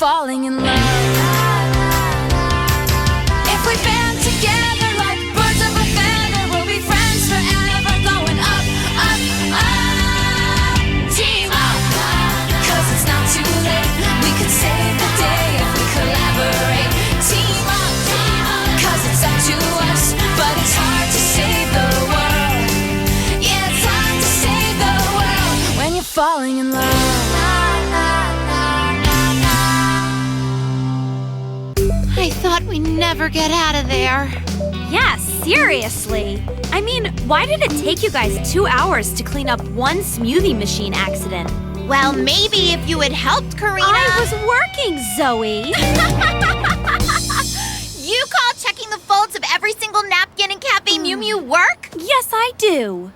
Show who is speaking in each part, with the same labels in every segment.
Speaker 1: falling in love. If we band together like birds of a feather, we'll be friends forever, going up, up, up. Team up, 'cause it's not too late. We could save the day if we collaborate. Team up, 'cause it's up to us, but it's hard to save the world. Yeah, it's hard to save the world when you're falling in love.
Speaker 2: I thought we'd never get out of there.
Speaker 3: Yeah, seriously. I mean, why did it take you guys 2 hours to clean up one smoothie machine accident?
Speaker 2: Well, maybe if you had helped, Karina.
Speaker 3: I was working, Zoe.
Speaker 2: You call checking the folds of every single napkin in Cafe Mew Mew work?
Speaker 3: Yes, I do.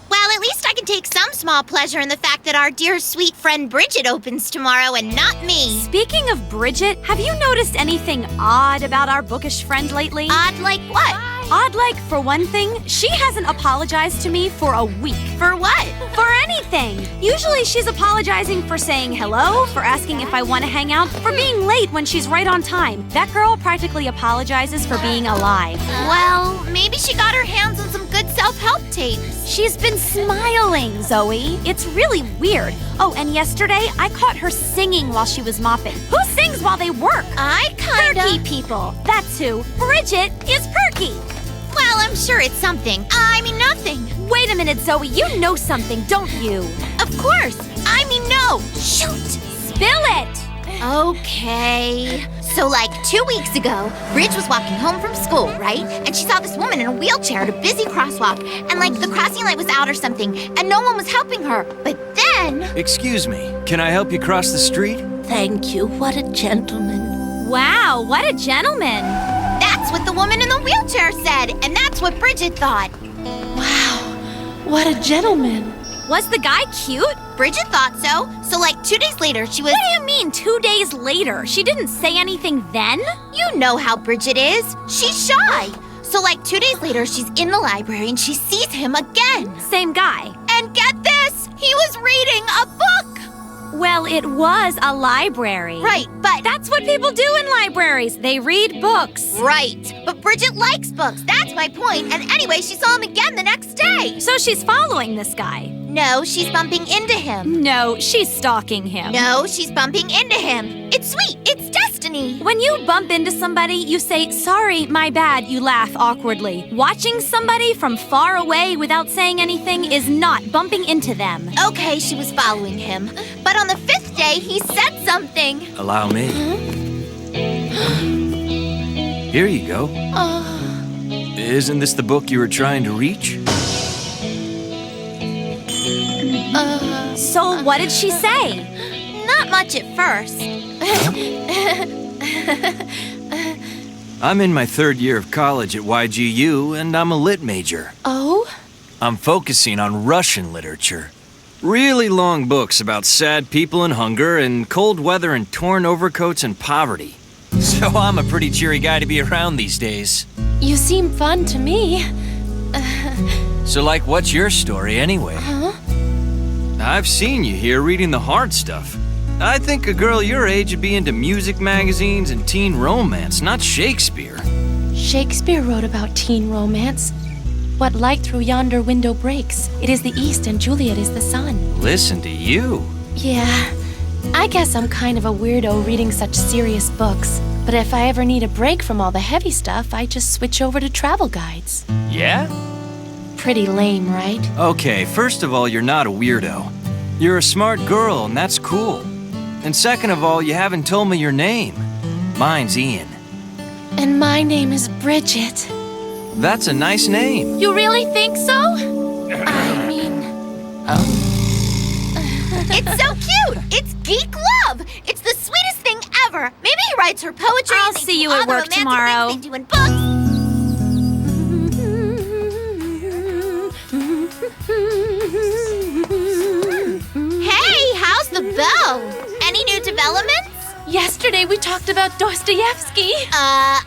Speaker 2: Well, at least I can take some small pleasure in the fact that our dear sweet friend Bridget opens tomorrow and not me.
Speaker 3: Speaking of Bridget, have you noticed anything odd about our bookish friend lately?
Speaker 2: Odd like what?
Speaker 3: Odd like, for one thing, she hasn't apologized to me for a week.
Speaker 2: For what?
Speaker 3: For anything. Usually she's apologizing for saying hello, for asking if I want to hang out, for being late when she's right on time. That girl practically apologizes for being alive.
Speaker 2: Well, maybe she got her hands on some good self-help tapes.
Speaker 3: She's been smiling, Zoe. It's really weird. Oh, and yesterday I caught her singing while she was mopping. Who sings while they work?
Speaker 2: I kinda...
Speaker 3: Perky people. That's who. Bridget is perky.
Speaker 2: Well, I'm sure it's something. I mean nothing.
Speaker 3: Wait a minute, Zoe. You know something, don't you?
Speaker 2: Of course. I mean no. Shoot.
Speaker 3: Spill it.
Speaker 2: Okay. So like 2 weeks ago, Bridge was walking home from school, right? And she saw this woman in a wheelchair at a busy crosswalk. And like the crossing light was out or something. And no one was helping her. But then...
Speaker 4: Excuse me. Can I help you cross the street?
Speaker 5: Thank you. What a gentleman.
Speaker 3: Wow, what a gentleman.
Speaker 2: That's what the woman in the wheelchair said. And that's what Bridget thought.
Speaker 5: Wow. What a gentleman.
Speaker 3: Was the guy cute?
Speaker 2: Bridget thought so. So like 2 days later, she was...
Speaker 3: What do you mean 2 days later? She didn't say anything then?
Speaker 2: You know how Bridget is. She's shy. So like 2 days later, she's in the library and she sees him again.
Speaker 3: Same guy.
Speaker 2: And get this, he was reading a book.
Speaker 3: Well, it was a library.
Speaker 2: Right, but...
Speaker 3: That's what people do in libraries. They read books.
Speaker 2: Right, but Bridget likes books. That's my point. And anyway, she saw him again the next day.
Speaker 3: So she's following this guy.
Speaker 2: No, she's bumping into him.
Speaker 3: No, she's stalking him.
Speaker 2: No, she's bumping into him. It's sweet. It's destiny.
Speaker 3: When you bump into somebody, you say, sorry, my bad, you laugh awkwardly. Watching somebody from far away without saying anything is not bumping into them.
Speaker 2: Okay, she was following him. But on the 5th day, he said something.
Speaker 4: Allow me. Here you go. Isn't this the book you were trying to reach?
Speaker 3: So what did she say?
Speaker 2: Not much at first.
Speaker 4: I'm in my 3rd year of college at YGU, and I'm a lit major.
Speaker 5: Oh?
Speaker 4: I'm focusing on Russian literature. Really long books about sad people and hunger and cold weather and torn overcoats and poverty. So I'm a pretty cheery guy to be around these days.
Speaker 5: You seem fun to me.
Speaker 4: So like, what's your story anyway?
Speaker 5: Huh?
Speaker 4: I've seen you here reading the hard stuff. I think a girl your age would be into music magazines and teen romance, not Shakespeare.
Speaker 5: Shakespeare wrote about teen romance. What light through yonder window breaks? It is the east and Juliet is the sun.
Speaker 4: Listen to you.
Speaker 5: Yeah, I guess I'm kind of a weirdo reading such serious books. But if I ever need a break from all the heavy stuff, I just switch over to travel guides.
Speaker 4: Yeah?
Speaker 5: Pretty lame, right?
Speaker 4: Okay, first of all, you're not a weirdo. You're a smart girl, and that's cool. And second of all, you haven't told me your name. Mine's Ian.
Speaker 5: And my name is Bridget.
Speaker 4: That's a nice name.
Speaker 5: You really think so? I mean...
Speaker 2: It's so cute. It's geek love. It's the sweetest thing ever. Maybe he writes her poetry.
Speaker 3: I'll
Speaker 2: and they
Speaker 3: see
Speaker 2: do
Speaker 3: you
Speaker 2: all
Speaker 3: at
Speaker 2: the
Speaker 3: work
Speaker 2: romantic
Speaker 3: tomorrow.
Speaker 2: things they do in books. Hey, how's the bell? Any new developments?
Speaker 5: Yesterday we talked about Dostoevsky.
Speaker 2: I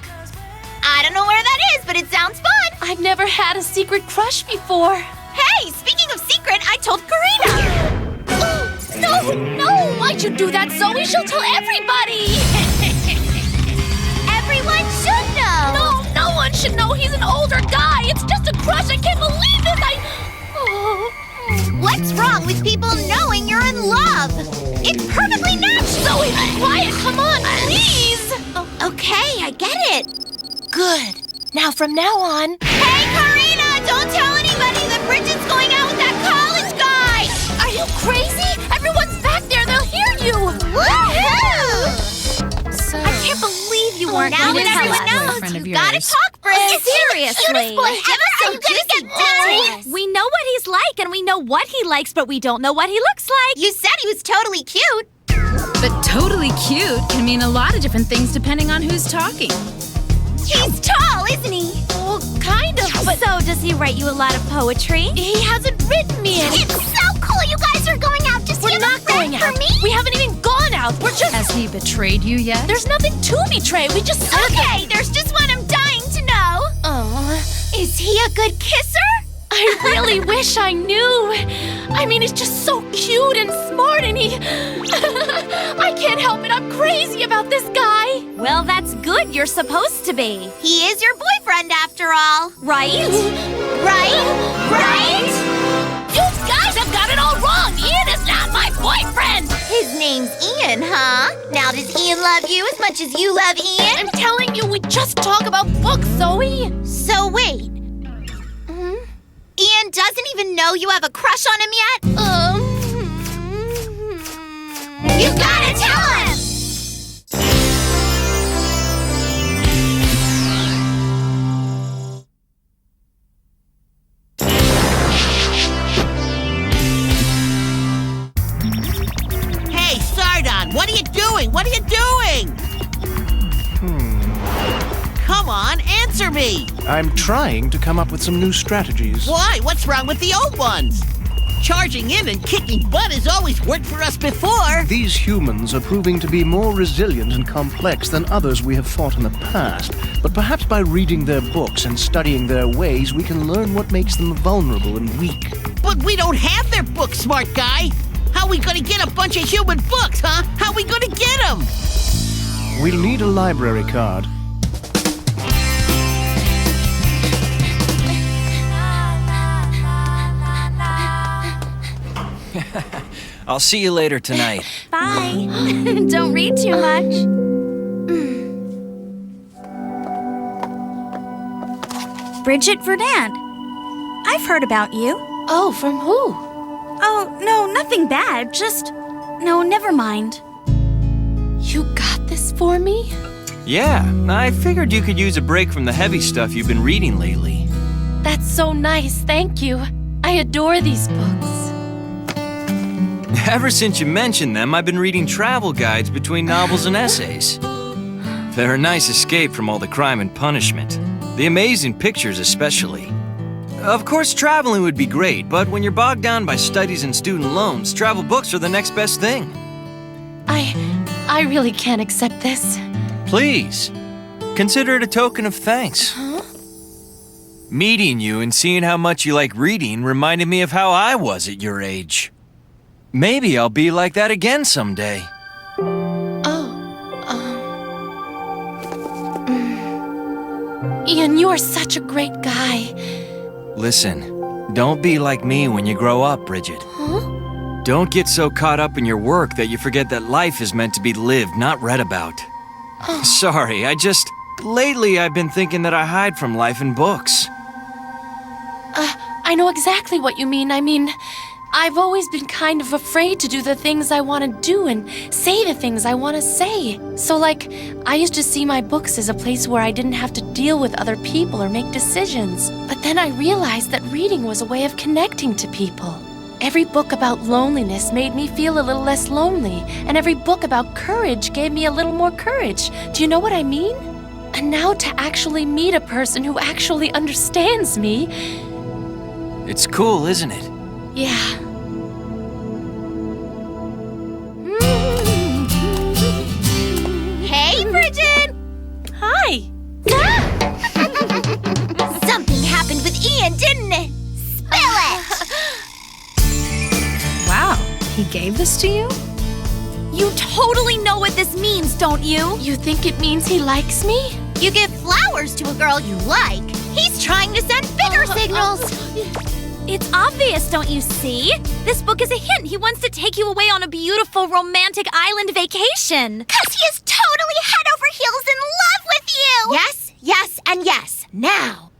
Speaker 2: don't know where that is, but it sounds fun.
Speaker 5: I've never had a secret crush before.
Speaker 2: Hey, speaking of secret, I told Karina. No, what?
Speaker 5: Why'd you do that, Zoe? She'll tell everybody!
Speaker 2: Everyone should know.
Speaker 5: No one should know he's an older guy. It's just a crush. I can't believe this.
Speaker 2: What's wrong with people knowing you're in love? It's perfectly natural.
Speaker 5: Zoe, be quiet. Come on, please.
Speaker 2: Okay, I get it.
Speaker 5: Good. Now, from now on...
Speaker 2: Hey, Karina, don't tell anybody that Bridget's going out with that college guy.
Speaker 5: Are you crazy? Everyone's back there. They'll hear you.
Speaker 2: Woohoo!
Speaker 5: So... I can't believe you weren't
Speaker 2: Now
Speaker 5: going to
Speaker 2: that
Speaker 5: tell
Speaker 2: everyone
Speaker 5: us.
Speaker 2: knows,
Speaker 6: boyfriend of
Speaker 2: you gotta
Speaker 6: yours.
Speaker 2: talk, Bridget.
Speaker 3: Seriously.
Speaker 2: Boy ever. Are you gonna get married?
Speaker 3: We know what he's like and we know what he likes, but we don't know what he looks like.
Speaker 2: You said he was totally cute.
Speaker 6: But totally cute can mean a lot of different things depending on who's talking.
Speaker 2: He's tall, isn't he?
Speaker 3: Well, kind of. But so, does he write you a lot of poetry?
Speaker 5: He hasn't written me any.
Speaker 2: It's so cool you guys are going out. Just
Speaker 5: We're not going out.
Speaker 2: for me?
Speaker 5: We haven't even gone out. We're just...
Speaker 6: Has he betrayed you yet?
Speaker 5: There's nothing to betray. We just said
Speaker 2: Okay, there's just one I'm dying to know. Is he a good kisser?
Speaker 5: I really wish I knew. I mean, he's just so cute and smart and he... I can't help it. I'm crazy about this guy.
Speaker 3: Well, that's good. You're supposed to be.
Speaker 2: He is your boyfriend after all.
Speaker 3: Right?
Speaker 2: Right?
Speaker 5: You guys have got it all wrong. Ian is not my boyfriend.
Speaker 2: His name's Ian, huh? Now does Ian love you as much as you love Ian?
Speaker 5: I'm telling you, we just talk about books, Zoe.
Speaker 2: So wait. Ian doesn't even know you have a crush on him yet? You gotta tell him!
Speaker 7: Hey, Sardon, what are you doing? What are you doing? Come on, answer me.
Speaker 8: I'm trying to come up with some new strategies.
Speaker 7: Why? What's wrong with the old ones? Charging in and kicking butt has always worked for us before.
Speaker 8: These humans are proving to be more resilient and complex than others we have fought in the past. But perhaps by reading their books and studying their ways, we can learn what makes them vulnerable and weak.
Speaker 7: But we don't have their books, smart guy. How are we gonna get a bunch of human books, huh? How are we gonna get them?
Speaker 8: We'll need a library card.
Speaker 4: I'll see you later tonight.
Speaker 3: Bye. Don't read too much. Bridget Verdant. I've heard about you.
Speaker 5: Oh, from who?
Speaker 3: Oh, no, nothing bad. Just... No, never mind.
Speaker 5: You got this for me?
Speaker 4: Yeah, I figured you could use a break from the heavy stuff you've been reading lately.
Speaker 5: That's so nice, thank you. I adore these books.
Speaker 4: Ever since you mentioned them, I've been reading travel guides between novels and essays. They're a nice escape from all the crime and punishment. The amazing pictures especially. Of course, traveling would be great, but when you're bogged down by studies and student loans, travel books are the next best thing.
Speaker 5: I really can't accept this.
Speaker 4: Please, consider it a token of thanks. Meeting you and seeing how much you like reading reminded me of how I was at your age. Maybe I'll be like that again someday.
Speaker 5: Ian, you are such a great guy.
Speaker 4: Listen, don't be like me when you grow up, Bridget. Don't get so caught up in your work that you forget that life is meant to be lived, not read about. Sorry, lately I've been thinking that I hide from life in books.
Speaker 5: I know exactly what you mean. I mean, I've always been kind of afraid to do the things I want to do and say the things I want to say. So, like, I used to see my books as a place where I didn't have to deal with other people or make decisions. But then I realized that reading was a way of connecting to people. Every book about loneliness made me feel a little less lonely, and every book about courage gave me a little more courage. Do you know what I mean? And now to actually meet a person who actually understands me...
Speaker 4: It's cool, isn't it?
Speaker 5: Yeah.
Speaker 2: Hey, Bridget!
Speaker 3: Hi.
Speaker 2: Something happened with Ian, didn't it? Spill it!
Speaker 6: Wow, he gave this to you?
Speaker 3: You totally know what this means, don't you?
Speaker 5: You think it means he likes me?
Speaker 2: You give flowers to a girl you like. He's trying to send bigger signals.
Speaker 3: It's obvious, don't you see? This book is a hint. He wants to take you away on a beautiful romantic island vacation.
Speaker 2: 'Cause he is totally head over heels in love with you. Yes, yes, and yes. Now,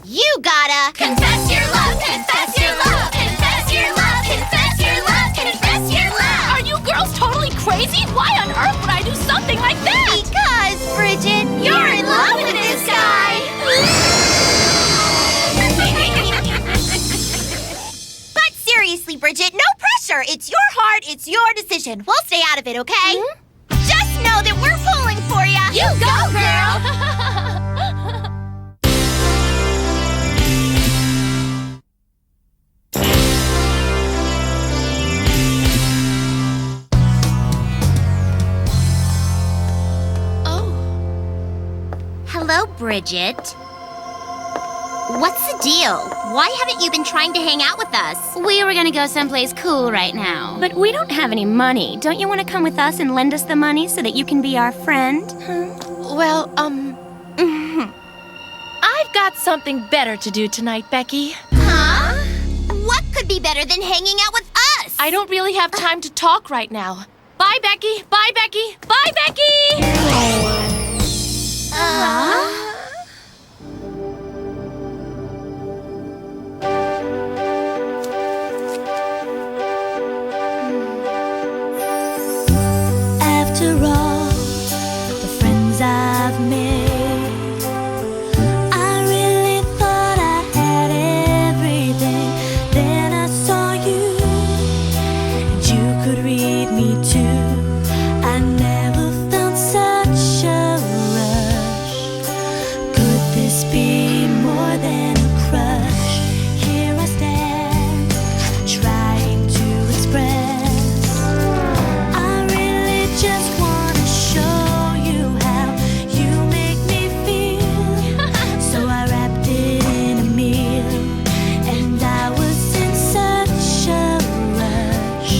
Speaker 2: you gotta confess your love, confess your love, confess your love, confess your love, confess your love.
Speaker 5: Are you girls totally crazy? Why on earth would I do something like that?
Speaker 2: Because, Bridget, you're in love with this guy. But seriously, Bridget, no pressure. It's your heart, it's your decision. We'll stay out of it, okay? Just know that we're pulling for you. You go, girl. Hello, Bridget. What's the deal? Why haven't you been trying to hang out with us?
Speaker 9: We were gonna go someplace cool right now. But we don't have any money. Don't you want to come with us and lend us the money so that you can be our friend?
Speaker 5: Well, I've got something better to do tonight, Becky.
Speaker 2: Huh? What could be better than hanging out with us?
Speaker 5: I don't really have time to talk right now. Bye, Becky. Bye, Becky. Bye, Becky!
Speaker 1: After all the friends I've made, I really thought I had everything. Then I saw you, and you could read me too. I never felt such a rush. Could this be more than a crush? Here I stand, trying to express. I really just wanna show you how you make me feel. So I wrapped it in a meal, and I was in such a rush.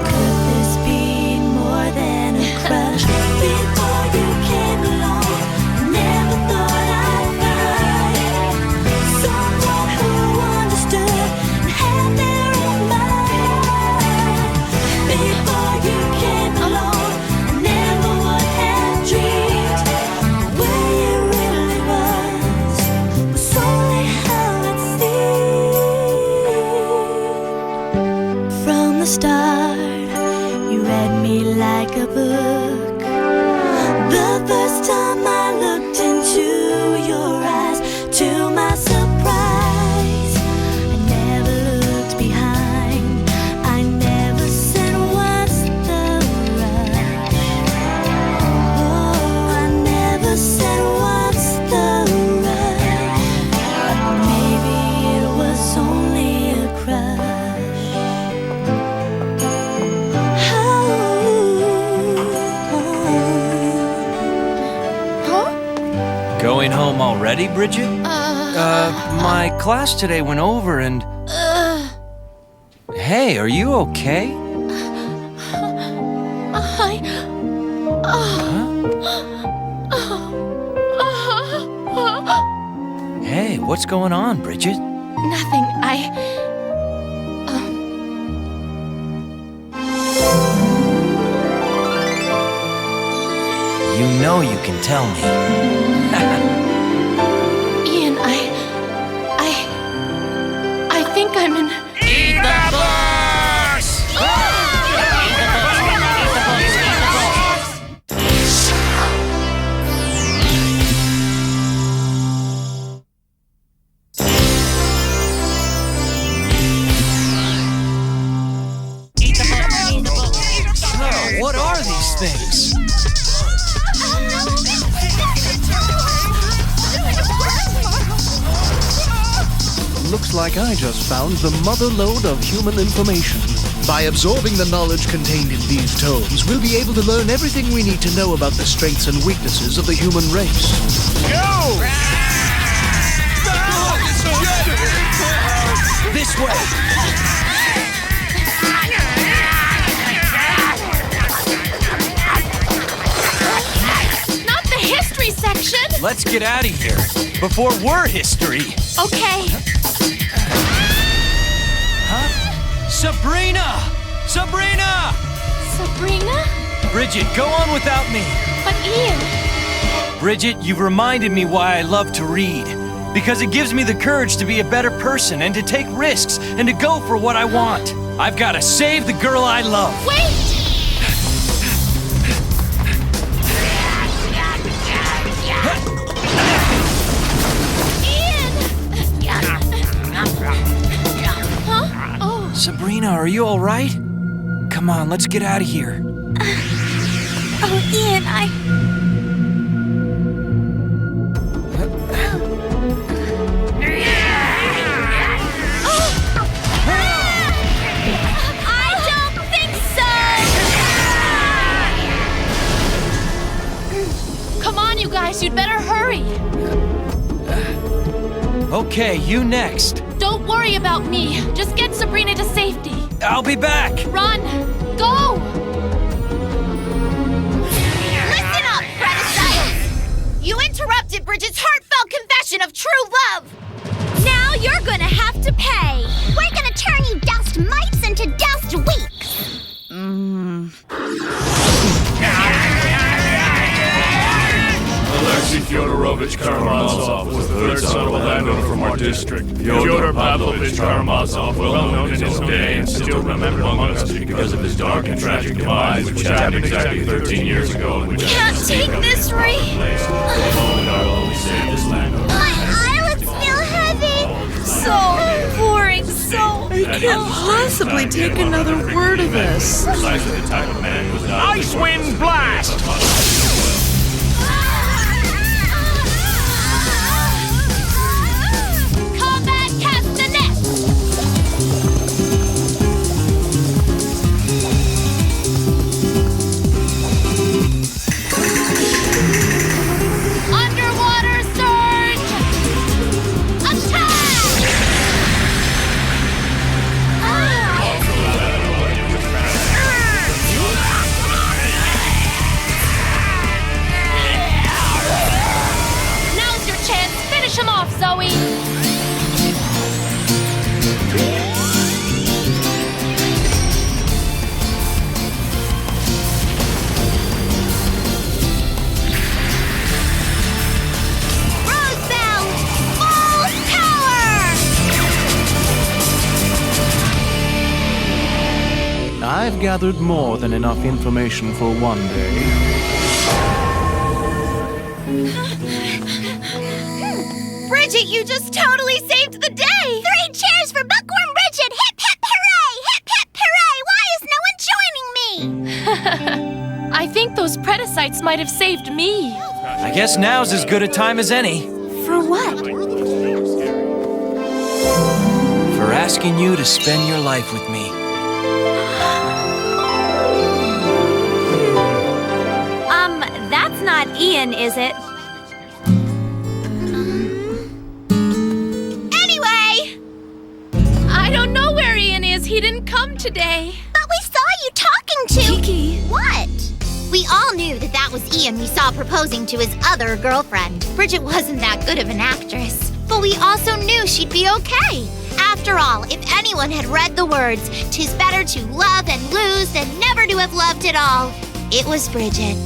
Speaker 1: Could this be more than a crush? Before you came along, I never thought I'd find someone who understood and had their own mind. Before you came along, I never would have dreamed the way you really was only how it seemed. From the start, you read me like a book. The first time I looked into your eyes, to my surprise, I never looked behind. I never said what's the rush. Oh, I never said what's the rush. Maybe it was only a crush.
Speaker 4: Going home already, Bridget? My class today went over and... Hey, are you okay? Hey, what's going on, Bridget?
Speaker 5: Nothing.
Speaker 4: You know you can tell me.
Speaker 5: Ian, I think I'm in...
Speaker 4: Eat the books! What are these things?
Speaker 8: Looks like I just found the mother lode of human information. By absorbing the knowledge contained in these tomes, we'll be able to learn everything we need to know about the strengths and weaknesses of the human race. Go!
Speaker 4: This way! Let's get out of here before we're history.
Speaker 5: Okay.
Speaker 4: Sabrina! Sabrina!
Speaker 5: Sabrina?
Speaker 4: Bridget, go on without me.
Speaker 5: But Ian.
Speaker 4: Bridget, you've reminded me why I love to read. Because it gives me the courage to be a better person and to take risks and to go for what I want. I've got to save the girl I love.
Speaker 5: Wait!
Speaker 4: Sabrina, are you all right? Come on, let's get out of here.
Speaker 3: Oh, Ian,
Speaker 2: I don't think so!
Speaker 5: Come on, you guys, you'd better hurry.
Speaker 4: Okay, you next.
Speaker 5: Don't worry about me. Just get Sabrina to safety.
Speaker 4: I'll be back.
Speaker 5: Run! Go!
Speaker 2: Listen up, Prediciles! You interrupted Bridget's heartfelt confession of true love!
Speaker 3: now you're gonna have to pay.
Speaker 2: We're gonna turn you dust mites into dust weeks!
Speaker 10: Alexei Fyodorovich Karamazov was the third son of a landowner from our district. Fyodor Pavlovich Karamazov, well known in his day and still remembered among us because of his dark and tragic demise, which happened exactly 13 years ago.
Speaker 2: We can't take this, Ray! My eyelids feel heavy!
Speaker 3: So boring, so...
Speaker 11: I can't possibly take another word of this.
Speaker 10: Precisely the type of man who was not...
Speaker 12: Icewind Blast!
Speaker 2: Combat Castanet!
Speaker 5: Underwater surge!
Speaker 2: Attack!
Speaker 5: Now's your chance. Finish him off, Zoe.
Speaker 2: Rosebell! Full power!
Speaker 8: I've gathered more than enough information for one day.
Speaker 2: Bridget, you just totally saved the day! 3 cheers for Buckhorn Bridget! Hip hip hooray! Hip hip hooray! Why is no one joining me?
Speaker 5: I think those Predicites might have saved me.
Speaker 4: I guess now's as good a time as any.
Speaker 2: For what?
Speaker 4: For asking you to spend your life with me.
Speaker 3: That's not Ian, is it?
Speaker 2: Anyway!
Speaker 5: I don't know where Ian is. He didn't come today.
Speaker 2: But we saw you talking to...
Speaker 3: Kiki.
Speaker 2: What? We all knew that that was Ian we saw proposing to his other girlfriend. Bridget wasn't that good of an actress. But we also knew she'd be okay. After all, if anyone had read the words, "'Tis better to love and lose than never to have loved at all," it was Bridget.